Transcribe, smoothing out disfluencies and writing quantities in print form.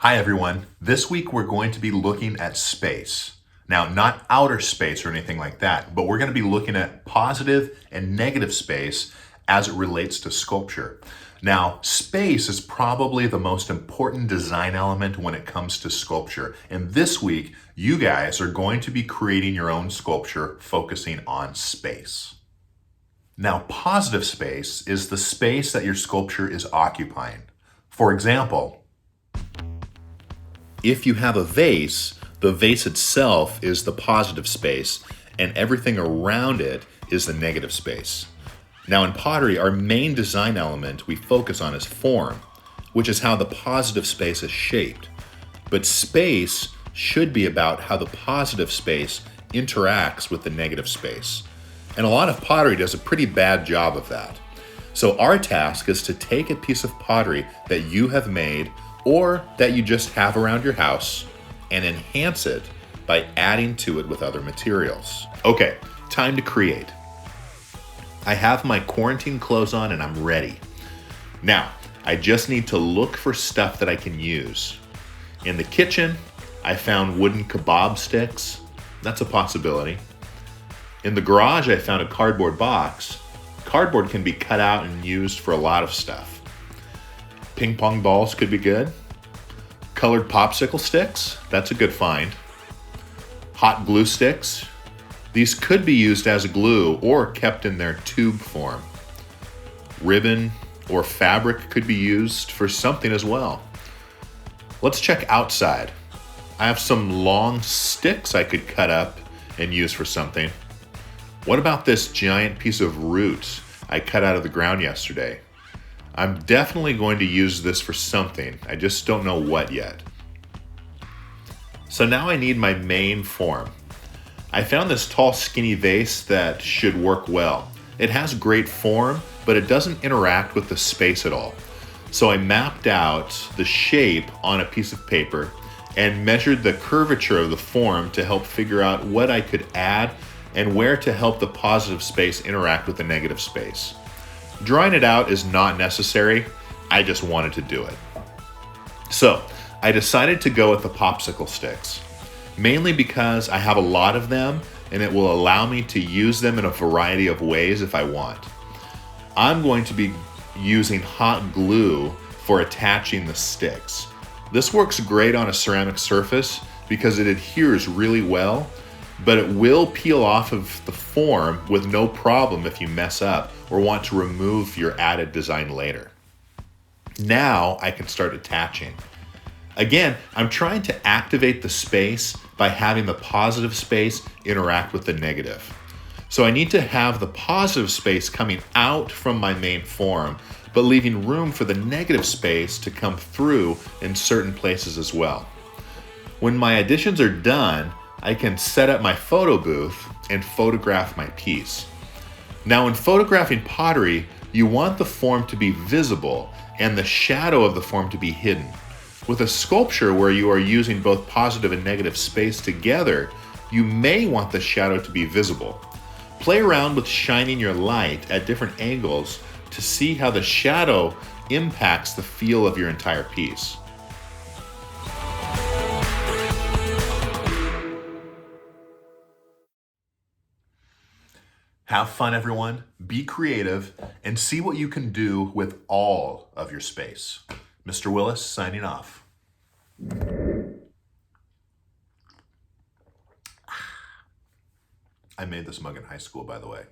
Hi everyone. This week we're going to be looking at space. Now, not outer space or anything like that, but we're going to be looking at positive and negative space as it relates to sculpture. Now, space is probably the most important design element when it comes to sculpture. And this week, you guys are going to be creating your own sculpture focusing on space. Now, positive space is the space that your sculpture is occupying. For example, if you have a vase, the vase itself is the positive space, and everything around it is the negative space. Now in pottery, our main design element we focus on is form, which is how the positive space is shaped. But space should be about how the positive space interacts with the negative space. And a lot of pottery does a pretty bad job of that. So our task is to take a piece of pottery that you have made or that you just have around your house and enhance it by adding to it with other materials. Okay, time to create. I have my quarantine clothes on and I'm ready. Now, I just need to look for stuff that I can use. In the kitchen, I found wooden kebab sticks. That's a possibility. In the garage, I found a cardboard box. Cardboard can be cut out and used for a lot of stuff. Ping pong balls could be good. Colored popsicle sticks, that's a good find. Hot glue sticks, these could be used as a glue or kept in their tube form. Ribbon or fabric could be used for something as well. Let's check outside. I have some long sticks I could cut up and use for something. What about this giant piece of root I cut out of the ground yesterday? I'm definitely going to use this for something. I just don't know what yet. So now I need my main form. I found this tall, skinny vase that should work well. It has great form, but it doesn't interact with the space at all. So I mapped out the shape on a piece of paper and measured the curvature of the form to help figure out what I could add and where to help the positive space interact with the negative space. Drawing it out is not necessary, I just wanted to do it. So, I decided to go with the popsicle sticks, mainly because I have a lot of them and it will allow me to use them in a variety of ways if I want. I'm going to be using hot glue for attaching the sticks. This works great on a ceramic surface because it adheres really well, but it will peel off of the form with no problem if you mess up or want to remove your added design later. Now I can start attaching. Again, I'm trying to activate the space by having the positive space interact with the negative. So I need to have the positive space coming out from my main form, but leaving room for the negative space to come through in certain places as well. When my additions are done, I can set up my photo booth and photograph my piece. Now in photographing pottery, you want the form to be visible and the shadow of the form to be hidden. With a sculpture where you are using both positive and negative space together, you may want the shadow to be visible. Play around with shining your light at different angles to see how the shadow impacts the feel of your entire piece. Have fun, everyone. Be creative and see what you can do with all of your space. Mr. Willis signing off. I made this mug in high school, by the way.